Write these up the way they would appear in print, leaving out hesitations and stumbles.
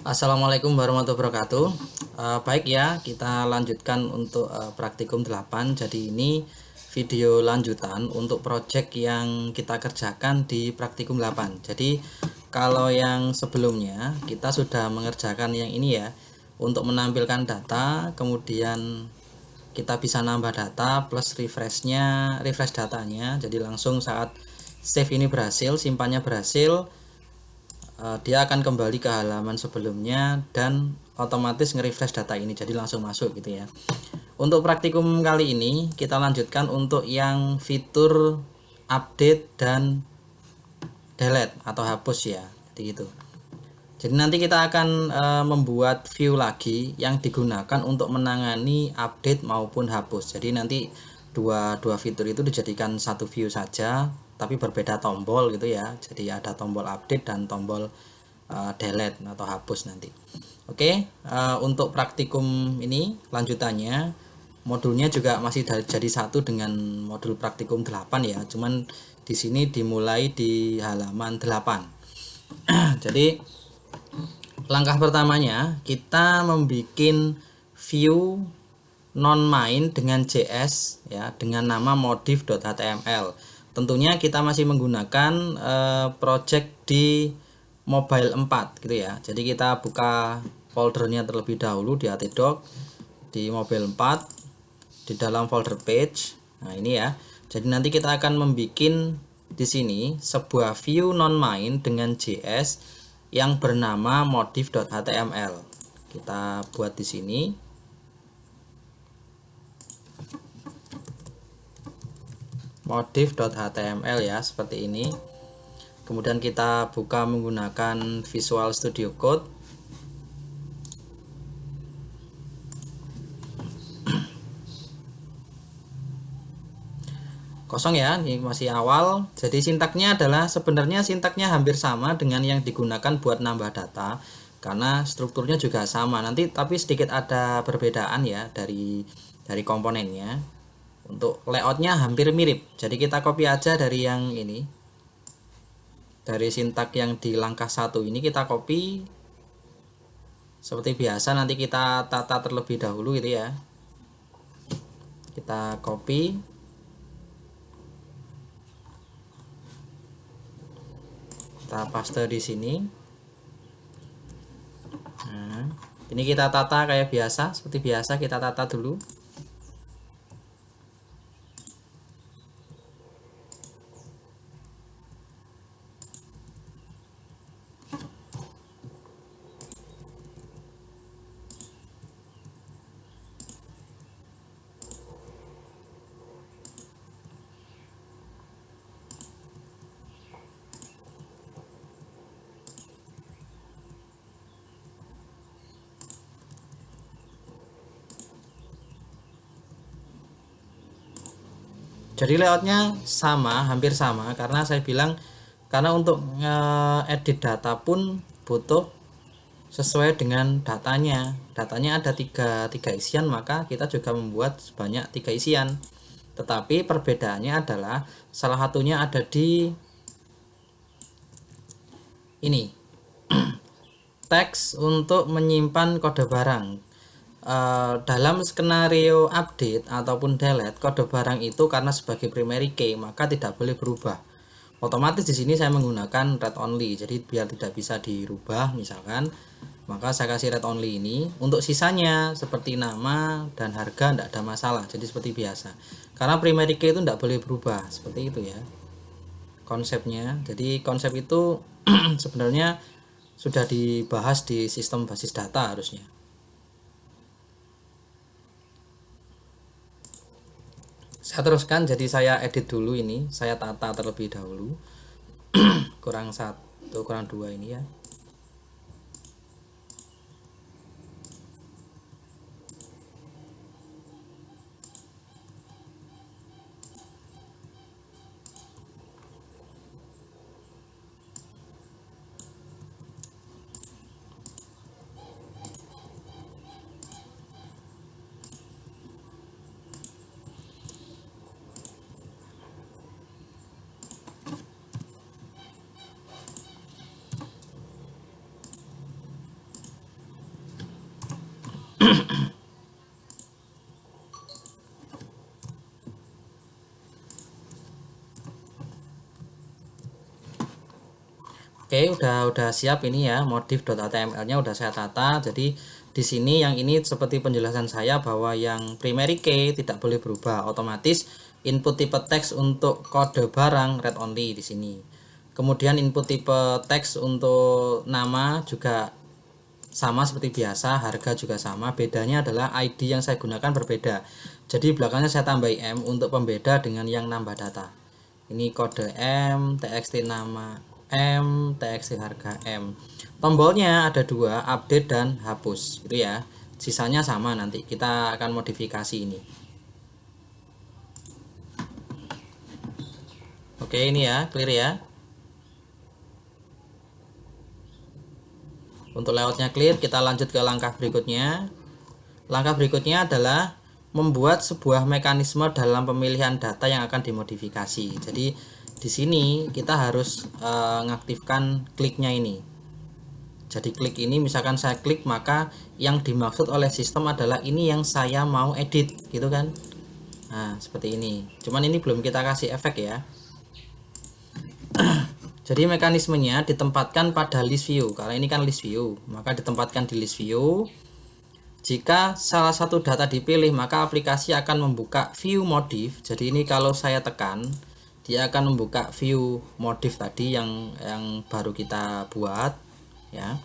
Assalamualaikum warahmatullahi wabarakatuh. Baik ya, kita lanjutkan untuk praktikum 8. Jadi ini video lanjutan untuk project yang kita kerjakan di praktikum 8. Jadi kalau yang sebelumnya kita sudah mengerjakan yang ini ya, untuk menampilkan data, kemudian kita bisa nambah data plus refresh datanya. Jadi langsung saat save ini berhasil, simpannya berhasil, dia akan kembali ke halaman sebelumnya dan otomatis nge-refresh data ini, jadi langsung masuk gitu ya. Untuk praktikum kali ini kita lanjutkan untuk yang fitur update dan delete atau hapus ya, jadi gitu. Jadi nanti kita akan membuat view lagi yang digunakan untuk menangani update maupun hapus. Jadi nanti dua fitur itu dijadikan satu view saja, tapi berbeda tombol gitu ya. Jadi ada tombol update dan tombol delete atau hapus nanti. Oke, untuk praktikum ini lanjutannya modulnya juga masih jadi satu dengan modul praktikum 8 ya. Cuman di sini dimulai di halaman 8. Jadi langkah pertamanya kita membuat view non main dengan JS ya, dengan nama modif.html. Tentunya kita masih menggunakan project di mobile 4 gitu ya. Jadi kita buka foldernya terlebih dahulu di htdoc di mobile 4 di dalam folder page. Nah, ini ya. Jadi nanti kita akan membuat di sini sebuah view non main dengan JS yang bernama modif.html. Kita buat di sini. Modif.html ya, seperti ini. Kemudian kita buka menggunakan Visual Studio Code. Kosong ya, ini masih awal. Jadi sintaknya adalah sebenarnya sintaknya hampir sama dengan yang digunakan buat nambah data karena strukturnya juga sama. Nanti tapi sedikit ada perbedaan ya dari komponennya. Untuk layoutnya hampir mirip. Jadi kita copy aja dari yang ini. Dari sintak yang di langkah 1 ini kita copy seperti biasa, nanti kita tata terlebih dahulu gitu ya. Kita copy, kita paste di sini. Nah, ini kita tata kayak biasa, seperti biasa kita tata dulu. Jadi layoutnya sama, hampir sama, karena saya bilang karena untuk edit data pun butuh sesuai dengan datanya. Datanya ada tiga isian, maka kita juga membuat sebanyak 3 isian. Tetapi perbedaannya adalah salah satunya ada di ini. Teks untuk menyimpan kode barang. Dalam skenario update ataupun delete, kode barang itu karena sebagai primary key maka tidak boleh berubah. Otomatis di sini saya menggunakan read only, jadi biar tidak bisa dirubah misalkan, maka saya kasih read only ini. Untuk sisanya seperti nama dan harga tidak ada masalah, jadi seperti biasa. Karena primary key itu tidak boleh berubah, seperti itu ya konsepnya. Jadi konsep itu sebenarnya sudah dibahas di sistem basis data harusnya. Saya teruskan, jadi saya edit dulu ini, saya tata terlebih dahulu. kurang 1, kurang 2 ini ya. Oke, udah siap ini ya, modif.html-nya udah saya tata. Jadi di sini yang ini seperti penjelasan saya bahwa yang primary key tidak boleh berubah, otomatis input tipe teks untuk kode barang read only di sini. Kemudian input tipe teks untuk nama juga sama seperti biasa, harga juga sama. Bedanya adalah ID yang saya gunakan berbeda. Jadi belakangnya saya tambah M untuk pembeda dengan yang nambah data. Ini kode M, txt nama M, txt harga M. Tombolnya ada dua, update dan hapus, gitu ya. Sisanya sama, nanti kita akan modifikasi ini. Oke, ini ya, clear ya. Untuk layoutnya clear, kita lanjut ke langkah berikutnya. Langkah berikutnya adalah membuat sebuah mekanisme dalam pemilihan data yang akan dimodifikasi. Jadi di sini kita harus mengaktifkan kliknya ini. Jadi klik ini, misalkan saya klik, maka yang dimaksud oleh sistem adalah ini yang saya mau edit, gitu kan. Nah, seperti ini. Cuman ini belum kita kasih efek ya. Jadi mekanismenya ditempatkan pada list view. Karena ini kan list view, maka ditempatkan di list view. Jika salah satu data dipilih, maka aplikasi akan membuka view modif. Jadi ini kalau saya tekan, dia akan membuka view modif tadi yang baru kita buat ya.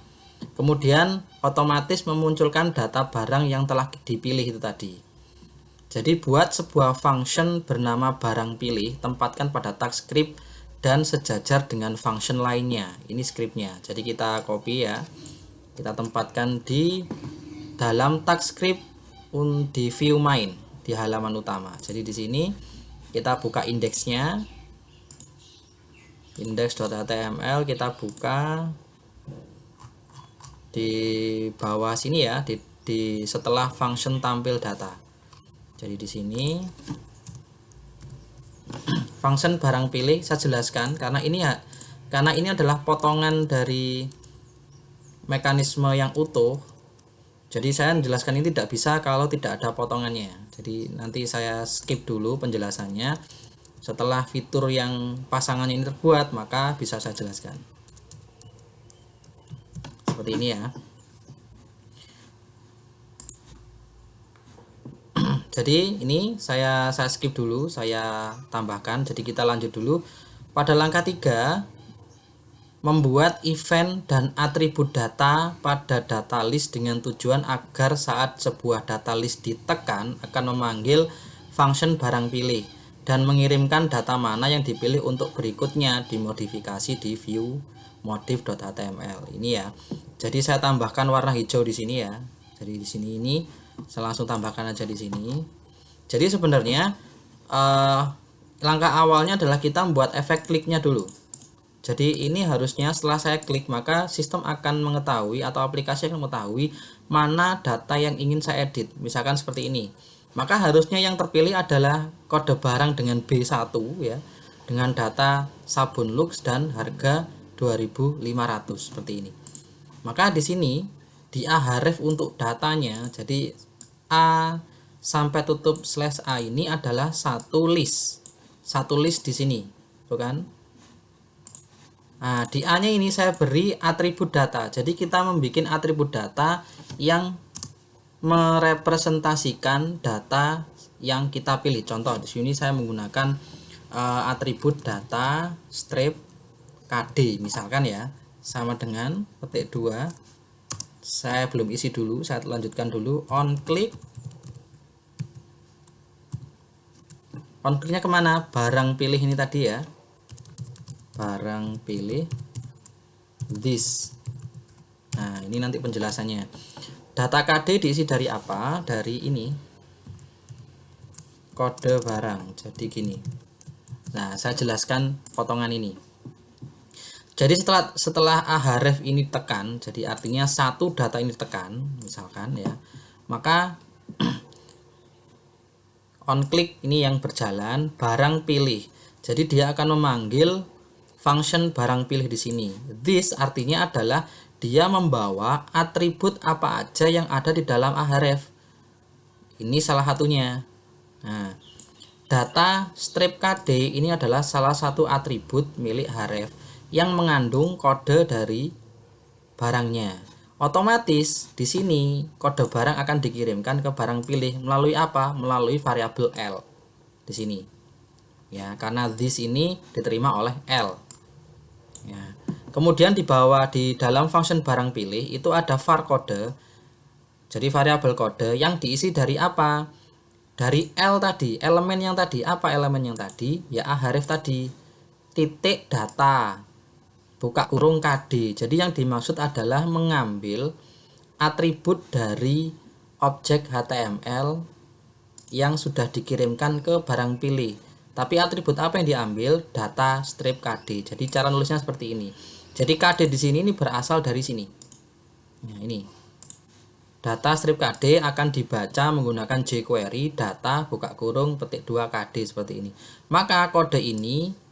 Kemudian otomatis memunculkan data barang yang telah dipilih itu tadi. Jadi buat sebuah function bernama barang pilih, tempatkan pada tag script dan sejajar dengan function lainnya. Ini scriptnya. Jadi kita copy ya. Kita tempatkan di dalam tag script di view main di halaman utama. Jadi di sini kita buka indeksnya. Index.html kita buka di bawah sini ya, di setelah function tampil data. Jadi di sini function barang pilih saya jelaskan karena ini adalah potongan dari mekanisme yang utuh. Jadi saya menjelaskan ini tidak bisa kalau tidak ada potongannya. Jadi nanti saya skip dulu penjelasannya. Setelah fitur yang pasangan ini terbuat, maka bisa saya jelaskan. Seperti ini ya. Jadi ini saya skip dulu, saya tambahkan. Jadi kita lanjut dulu pada langkah 3, membuat event dan atribut data pada data list dengan tujuan agar saat sebuah data list ditekan akan memanggil function barang pilih dan mengirimkan data mana yang dipilih untuk berikutnya dimodifikasi di view modif.html ini ya. Jadi saya tambahkan warna hijau di sini ya. Jadi di sini ini saya langsung tambahkan aja di sini. Jadi sebenarnya langkah awalnya adalah kita membuat efek kliknya dulu. Jadi ini harusnya setelah saya klik, maka sistem akan mengetahui atau aplikasi akan mengetahui mana data yang ingin saya edit. Misalkan seperti ini. Maka harusnya yang terpilih adalah kode barang dengan B1 ya, dengan data sabun lux dan harga 2.500 seperti ini. Maka di sini di ahref untuk datanya, jadi A sampai tutup slash A ini adalah satu list di sini, bukan? Nah, di A nya ini saya beri atribut data. Jadi kita membuat atribut data yang merepresentasikan data yang kita pilih. Contoh di sini saya menggunakan atribut data strip KD misalkan ya, sama dengan petik 2. Saya belum isi dulu, saya lanjutkan dulu. On kliknya kemana? Barang pilih ini tadi ya, barang pilih this. Nah ini nanti penjelasannya. Data KD diisi dari apa? Dari ini, kode barang. Jadi gini. Nah saya jelaskan potongan ini. Jadi setelah ahref ini tekan, jadi artinya satu data ini tekan, misalkan ya, maka on click ini yang berjalan barang pilih. Jadi dia akan memanggil function barang pilih di sini. This artinya adalah dia membawa atribut apa aja yang ada di dalam ahref. Ini salah satunya. Nah, data strip KD ini adalah salah satu atribut milik href yang mengandung kode dari barangnya. Otomatis di sini kode barang akan dikirimkan ke barang pilih melalui apa? Melalui variabel L di sini. Ya, karena this ini diterima oleh L. Ya. Kemudian di bawah di dalam function barang pilih itu ada var kode. Jadi variabel kode yang diisi dari apa? Dari L tadi, elemen yang tadi. Apa elemen yang tadi? Ya href tadi. Titik data. Buka kurung KD. Jadi yang dimaksud adalah mengambil atribut dari objek HTML yang sudah dikirimkan ke barang pilih. Tapi atribut apa yang diambil? Data strip KD. Jadi cara nulisnya seperti ini. Jadi KD di sini ini berasal dari sini. Nah, ini. Data strip KD akan dibaca menggunakan jQuery data buka kurung petik 2 KD seperti ini. Maka kode ini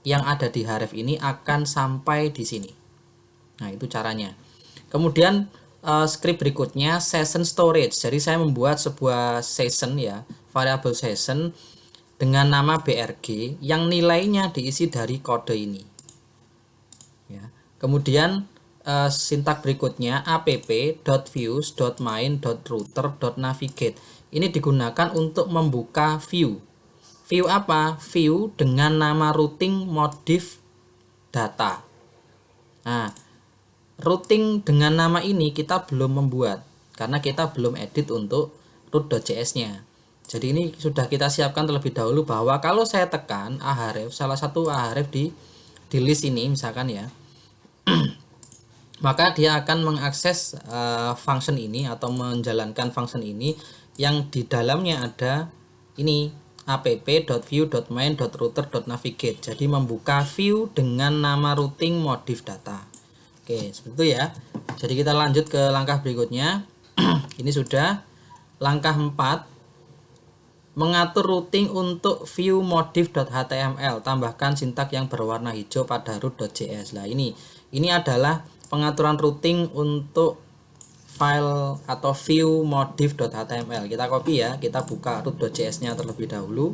yang ada di href ini akan sampai di sini. Nah, itu caranya. Kemudian script berikutnya session storage. Jadi saya membuat sebuah session ya, variabel session dengan nama brg yang nilainya diisi dari kode ini. Ya. Kemudian sintak berikutnya app.views.main.router.navigate. Ini digunakan untuk membuka view. View apa? View dengan nama routing modif data. Nah, routing dengan nama ini kita belum membuat karena kita belum edit untuk root.js-nya. Jadi ini sudah kita siapkan terlebih dahulu bahwa kalau saya tekan ahref, salah satu ahref di list ini misalkan ya, maka dia akan mengakses function ini atau menjalankan function ini yang di dalamnya ada ini app.view.main.router.navigate. Jadi membuka view dengan nama routing modif data. Oke, seperti itu ya. Jadi kita lanjut ke langkah berikutnya. Ini sudah langkah 4. Mengatur routing untuk view modif.html. Tambahkan sintak yang berwarna hijau pada root.js. Nah, ini adalah pengaturan routing untuk file atau view modif.html. Kita copy ya, kita buka root.js-nya terlebih dahulu.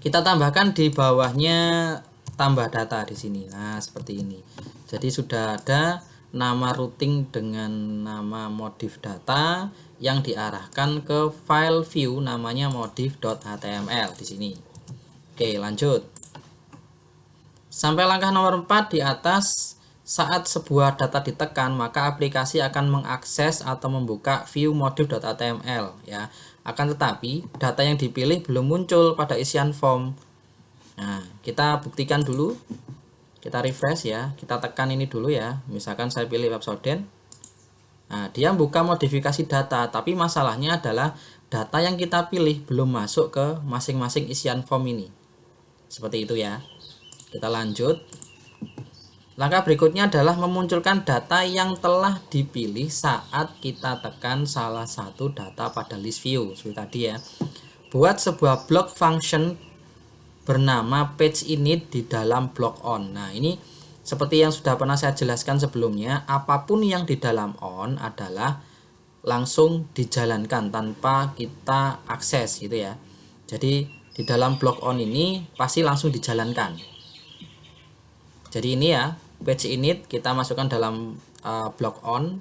Kita tambahkan di bawahnya tambah data di sini. Nah, seperti ini. Jadi sudah ada nama routing dengan nama modif data yang diarahkan ke file view namanya modif.html di sini. Oke, lanjut. Sampai langkah nomor 4 di atas, saat sebuah data ditekan, maka aplikasi akan mengakses atau membuka view modif.html ya. Akan tetapi data yang dipilih belum muncul pada isian form. Nah, kita buktikan dulu. Kita refresh ya. Kita tekan ini dulu ya. Misalkan saya pilih Websoden. Nah, dia buka modifikasi data, tapi masalahnya adalah data yang kita pilih belum masuk ke masing-masing isian form ini. Seperti itu ya. Kita lanjut. Langkah berikutnya adalah memunculkan data yang telah dipilih saat kita tekan salah satu data pada list view seperti tadi ya. Buat sebuah block function bernama page init di dalam block on. Nah, ini seperti yang sudah pernah saya jelaskan sebelumnya, apapun yang di dalam on adalah langsung dijalankan tanpa kita akses gitu ya. Jadi di dalam block on ini pasti langsung dijalankan. Jadi ini ya, page init kita masukkan dalam block on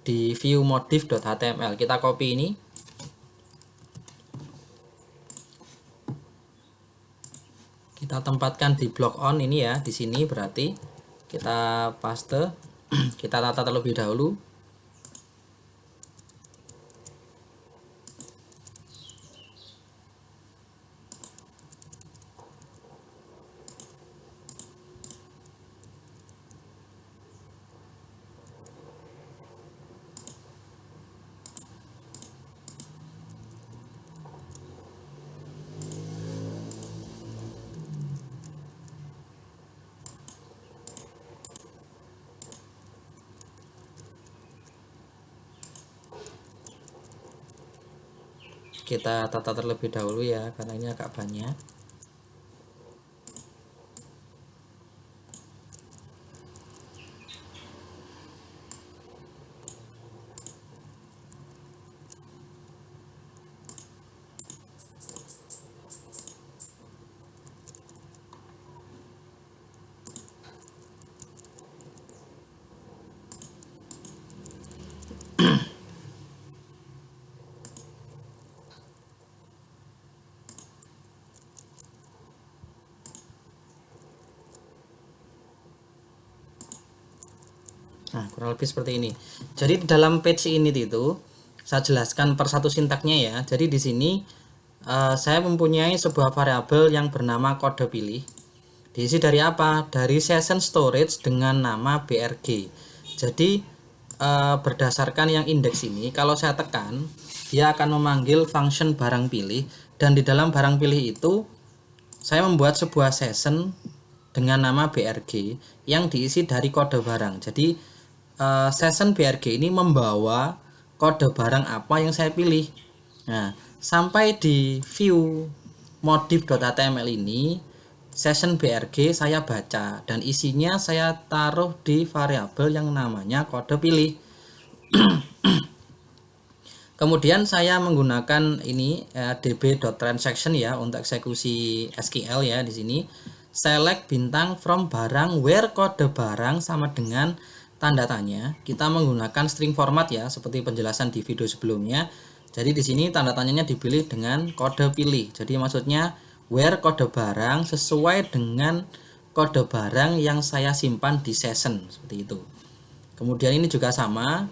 di view modif.html. Kita copy ini. Kita tempatkan di block on ini ya, di sini berarti kita paste, kita tata terlebih dahulu. Kita tata terlebih dahulu ya, karena ini agak banyak. Nah, kurang lebih seperti ini. Jadi di dalam page ini itu saya jelaskan per satu sintaknya ya. Jadi di sini saya mempunyai sebuah variabel yang bernama kode pilih. Diisi dari apa? Dari session storage dengan nama brg. Jadi berdasarkan yang indeks ini, kalau saya tekan, dia akan memanggil function barang pilih, dan di dalam barang pilih itu saya membuat sebuah session dengan nama brg yang diisi dari kode barang. Jadi session brg ini membawa kode barang apa yang saya pilih. Nah, sampai di view modif.html ini, session brg saya baca dan isinya saya taruh di variabel yang namanya kode pilih. Kemudian saya menggunakan ini db.transaction ya untuk eksekusi SQL ya. Di sini select bintang from barang where kode barang sama dengan tanda tanya. Kita menggunakan string format ya, seperti penjelasan di video sebelumnya. Jadi di sini tanda tanyanya dipilih dengan kode pilih. Jadi maksudnya where kode barang sesuai dengan kode barang yang saya simpan di session, seperti itu. Kemudian ini juga sama,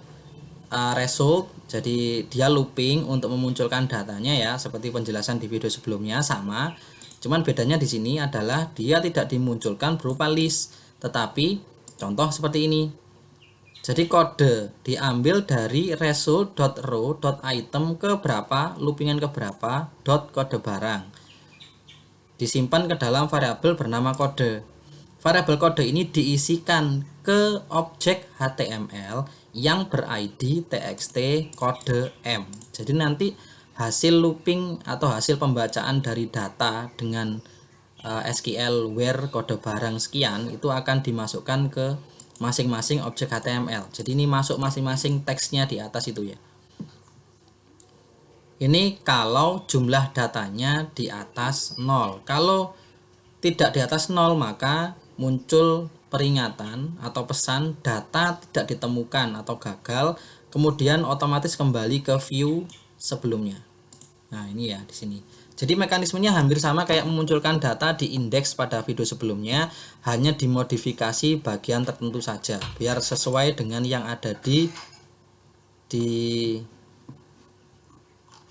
result, jadi dia looping untuk memunculkan datanya ya, seperti penjelasan di video sebelumnya sama. Cuman bedanya di sini adalah dia tidak dimunculkan berupa list, tetapi contoh seperti ini. Jadi kode diambil dari result.row.item ke berapa, loopingan ke berapa, dot kode barang. Disimpan ke dalam variabel bernama kode. Variabel kode ini diisikan ke objek HTML yang ber-ID txt kode M. Jadi nanti hasil looping atau hasil pembacaan dari data dengan SQL where kode barang sekian itu akan dimasukkan ke masing-masing objek HTML. Jadi ini masuk masing-masing teksnya di atas itu ya. Ini kalau jumlah datanya di atas 0. Kalau tidak di atas 0 maka muncul peringatan atau pesan data tidak ditemukan atau gagal, kemudian otomatis kembali ke view sebelumnya. Nah, ini ya di sini. Jadi mekanismenya hampir sama kayak memunculkan data di indeks pada video sebelumnya, hanya dimodifikasi bagian tertentu saja biar sesuai dengan yang ada di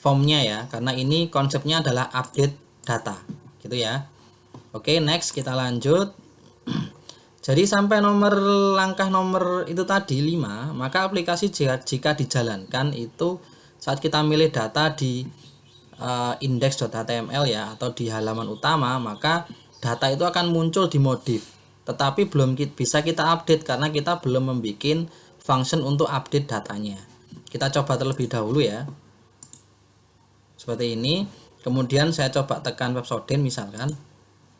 formnya ya, karena ini konsepnya adalah update data gitu ya. Oke, next kita lanjut. Jadi sampai langkah nomor itu tadi 5, maka aplikasi jika dijalankan itu saat kita milih data di index.html ya atau di halaman utama, maka data itu akan muncul di modif, tetapi belum bisa kita update karena kita belum membuat function untuk update datanya. Kita coba terlebih dahulu ya, seperti ini. Kemudian saya coba tekan Websodin misalkan,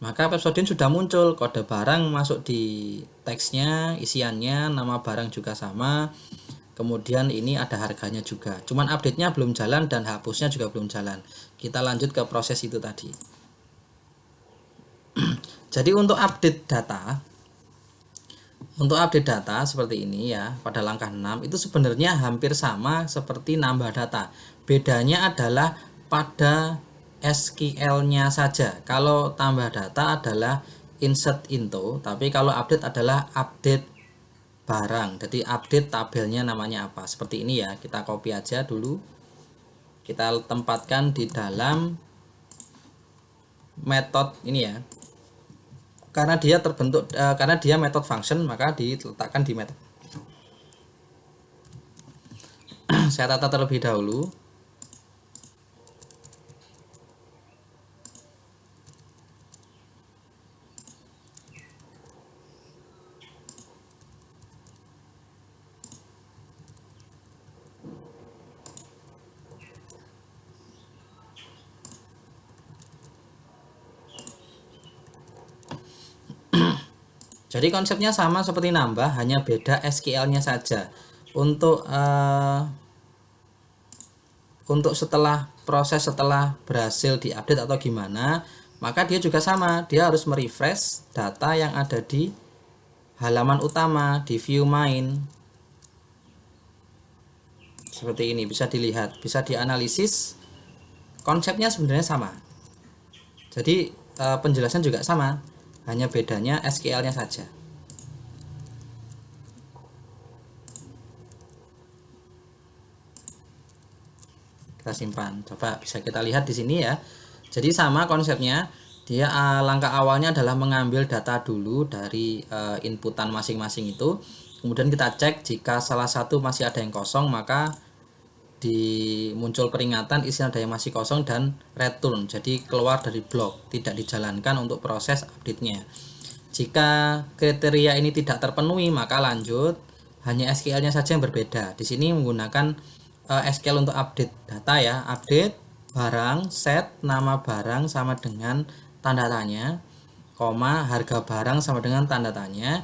maka Websodin sudah muncul, kode barang masuk di teksnya, isiannya, nama barang juga sama. Kemudian ini ada harganya juga, cuman update-nya belum jalan dan hapusnya juga belum jalan. Kita lanjut ke proses itu tadi. Jadi untuk update data seperti ini ya, pada langkah 6 itu sebenarnya hampir sama seperti nambah data. Bedanya adalah pada SQL-nya saja. Kalau tambah data adalah insert into, tapi kalau update adalah update barang. Jadi update tabelnya namanya apa, seperti ini ya. Kita copy aja dulu, kita tempatkan di dalam metode ini ya, karena dia terbentuk karena dia method function, maka diletakkan di method. Saya tata terlebih dahulu. Jadi konsepnya sama seperti nambah, hanya beda SQL-nya saja. Untuk setelah berhasil diupdate atau gimana, maka dia juga sama, dia harus merefresh data yang ada di halaman utama di view main. Seperti ini, bisa dilihat, bisa dianalisis. Konsepnya sebenarnya sama. Jadi penjelasan juga sama, hanya bedanya SQL-nya saja. kita simpan. Coba bisa kita lihat di sini ya. Jadi sama konsepnya, dia langkah awalnya adalah mengambil data dulu dari inputan masing-masing itu. Kemudian kita cek jika salah satu masih ada yang kosong, maka muncul peringatan isi data yang masih kosong dan return, jadi keluar dari blok, tidak dijalankan untuk proses update-nya. Jika kriteria ini tidak terpenuhi, maka lanjut, hanya SQL-nya saja yang berbeda. Di sini menggunakan SQL untuk update data ya, update barang, set nama barang sama dengan tanda tanya, koma harga barang sama dengan tanda tanya,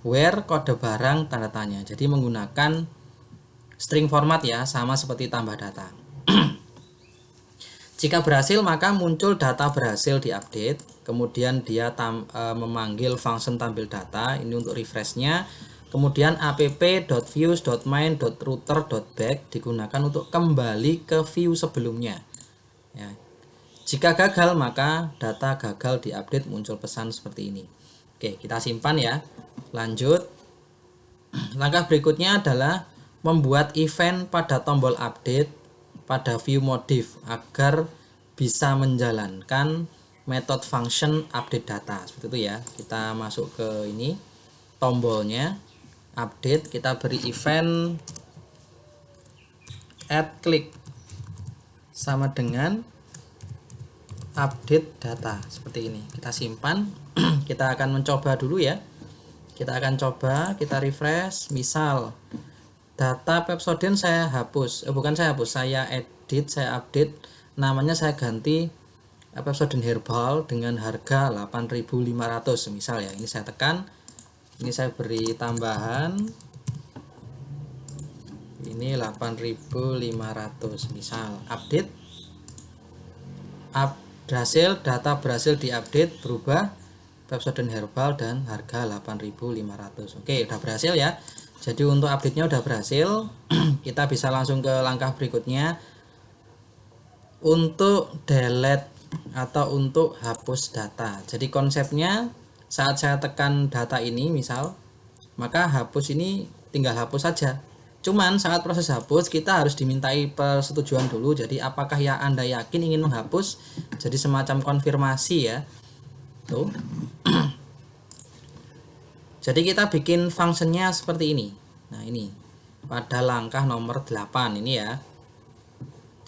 where kode barang tanda tanya. Jadi menggunakan string format ya, sama seperti tambah data. Jika berhasil, maka muncul data berhasil diupdate. Kemudian dia memanggil function tampil data, ini untuk refreshnya. Kemudian app.views.main.router.back digunakan untuk kembali ke view sebelumnya ya. Jika gagal, maka data gagal diupdate, muncul pesan seperti ini. Oke, kita simpan ya. Lanjut. Langkah berikutnya adalah membuat event pada tombol update pada view modif agar bisa menjalankan method function update data seperti itu ya. Kita masuk ke ini tombolnya update, kita beri event add click sama dengan update data seperti ini. Kita simpan. Kita akan mencoba dulu ya. Kita akan coba, kita refresh. Misal data Pepsodent saya hapus, bukan saya hapus, saya edit, saya update, namanya saya ganti Pepsodent Herbal dengan harga 8.500 misal ya. Ini saya tekan, ini saya beri tambahan, ini 8.500 misal, update, berhasil, data berhasil diupdate, berubah Pepsodent Herbal dan harga 8.500. Oke, udah berhasil ya. Jadi untuk update-nya udah berhasil. Kita bisa langsung ke langkah berikutnya untuk delete atau untuk hapus data. Jadi konsepnya saat saya tekan data ini misal, maka hapus ini tinggal hapus saja. Cuman saat proses hapus kita harus dimintai persetujuan dulu. Jadi apakah ya Anda yakin ingin menghapus? Jadi semacam konfirmasi ya. Tuh. Jadi kita bikin fungsinya seperti ini. Nah, ini pada langkah nomor 8 ini ya.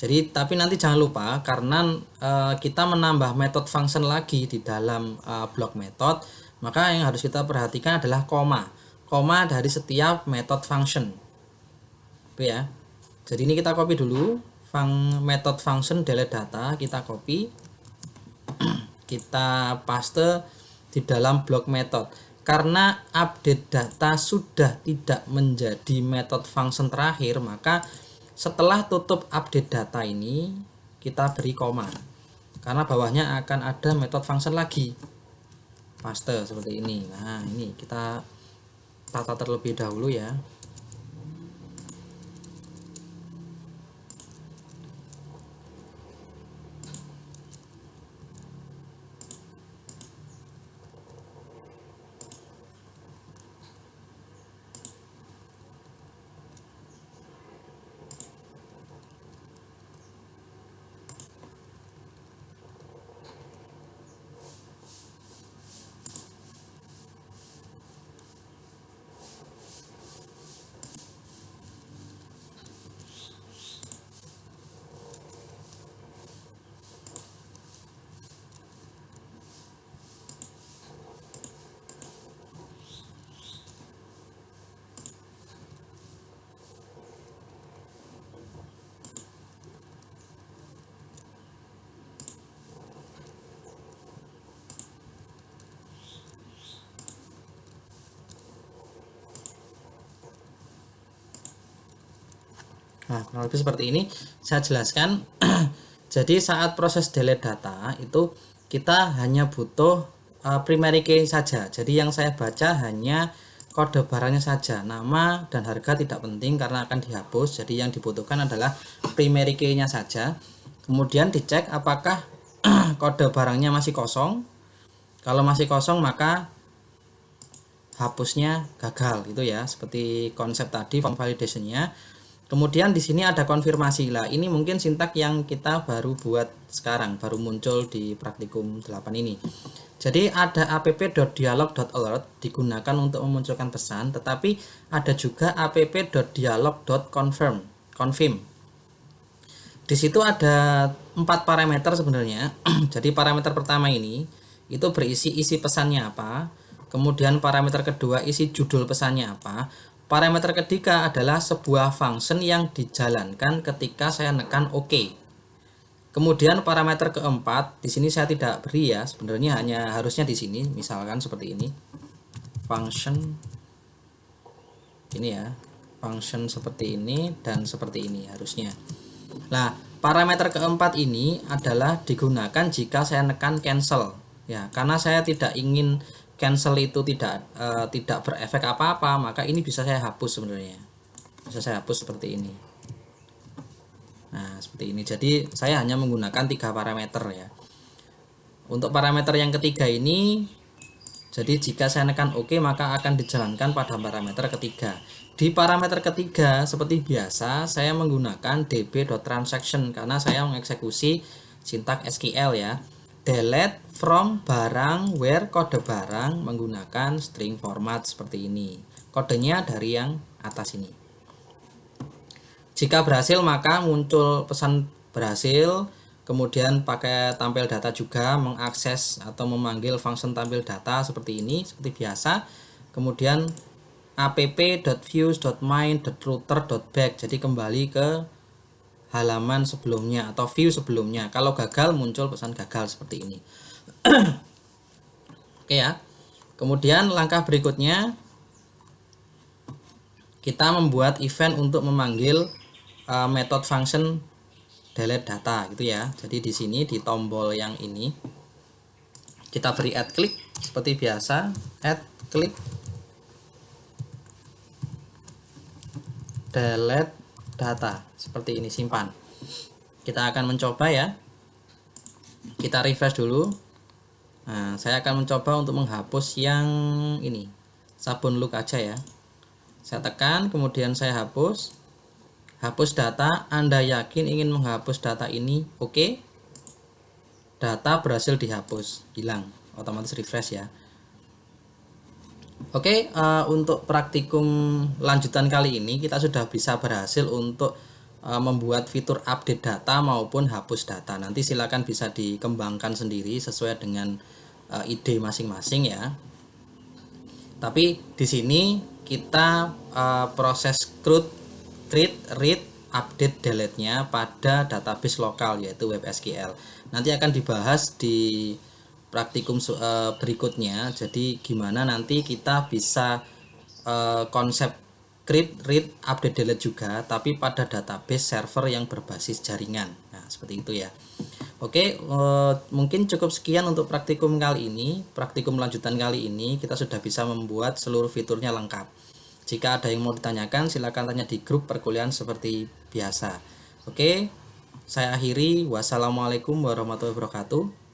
Jadi tapi nanti jangan lupa karena kita menambah method function lagi di dalam blok method, maka yang harus kita perhatikan adalah koma. Koma dari setiap method function. Oke ya. Jadi ini kita copy dulu method function delete data, kita copy. Kita paste di dalam blok method. Karena update data sudah tidak menjadi method function terakhir, maka setelah tutup update data ini kita beri koma. Karena bawahnya akan ada method function lagi. Paste seperti ini. Nah, ini kita tata terlebih dahulu ya. Nah, kurang lebih seperti ini saya jelaskan. Jadi saat proses delete data itu kita hanya butuh primary key saja. Jadi yang saya baca hanya kode barangnya saja, nama dan harga tidak penting karena akan dihapus. Jadi yang dibutuhkan adalah primary key-nya saja. Kemudian dicek apakah kode barangnya masih kosong. Kalau masih kosong maka hapusnya gagal gitu ya, seperti konsep tadi form validation-nya. Kemudian di sini ada konfirmasi lah. Ini mungkin sintak yang kita baru buat sekarang, baru muncul di praktikum 8 ini. Jadi ada app.dialog.alert digunakan untuk memunculkan pesan, tetapi ada juga app.dialog.confirm. Di situ ada 4 parameter sebenarnya. Jadi parameter pertama ini itu berisi isi pesannya apa. Kemudian parameter kedua isi judul pesannya apa. Parameter ketiga adalah sebuah function yang dijalankan ketika saya nekan OK. Kemudian parameter keempat, di sini saya tidak beri ya, sebenarnya hanya harusnya di sini, misalkan seperti ini. Function ini ya, function seperti ini dan seperti ini harusnya. Nah, parameter keempat ini adalah digunakan jika saya nekan cancel ya, karena saya tidak ingin cancel itu tidak berefek apa-apa, maka ini bisa saya hapus sebenarnya. Bisa saya hapus seperti ini. Nah, seperti ini. Jadi saya hanya menggunakan 3 parameter ya. Untuk parameter yang ketiga ini, jadi jika saya nekan OK maka akan dijalankan pada parameter ketiga. Di parameter ketiga seperti biasa saya menggunakan db.transaction karena saya mengeksekusi sintak SQL ya. Delete from barang where kode barang menggunakan string format seperti ini. Kodenya dari yang atas ini. Jika berhasil maka muncul pesan berhasil. Kemudian pakai tampil data juga, mengakses atau memanggil function tampil data seperti ini, seperti biasa. Kemudian app.views.main.router.back, jadi kembali ke halaman sebelumnya atau view sebelumnya. Kalau gagal muncul pesan gagal seperti ini. Oke ya. Kemudian langkah berikutnya kita membuat event untuk memanggil method function delete data gitu ya. Jadi di sini di tombol yang ini kita beri add click seperti biasa, add click delete data seperti ini, simpan. Kita akan mencoba ya. Kita refresh dulu. Nah, saya akan mencoba untuk menghapus yang ini, sabun look aja ya. Saya tekan, kemudian saya hapus. Hapus data. Anda yakin ingin menghapus data ini? Oke. Data berhasil dihapus, hilang, otomatis refresh ya. Oke, untuk praktikum lanjutan kali ini kita sudah bisa berhasil untuk membuat fitur update data maupun hapus data. Nanti silakan bisa dikembangkan sendiri sesuai dengan ide masing-masing ya. Tapi di sini kita proses create, read, update, delete-nya pada database lokal yaitu WebSQL. Nanti akan dibahas di praktikum berikutnya. Jadi gimana nanti kita bisa konsep create, read, update, delete juga, tapi pada database server yang berbasis jaringan. Nah, seperti itu ya. Oke, mungkin cukup sekian untuk praktikum kali ini. Praktikum lanjutan kali ini kita sudah bisa membuat seluruh fiturnya lengkap. Jika ada yang mau ditanyakan, silakan tanya di grup perkuliahan seperti biasa. Oke, saya akhiri. Wassalamualaikum warahmatullahi wabarakatuh.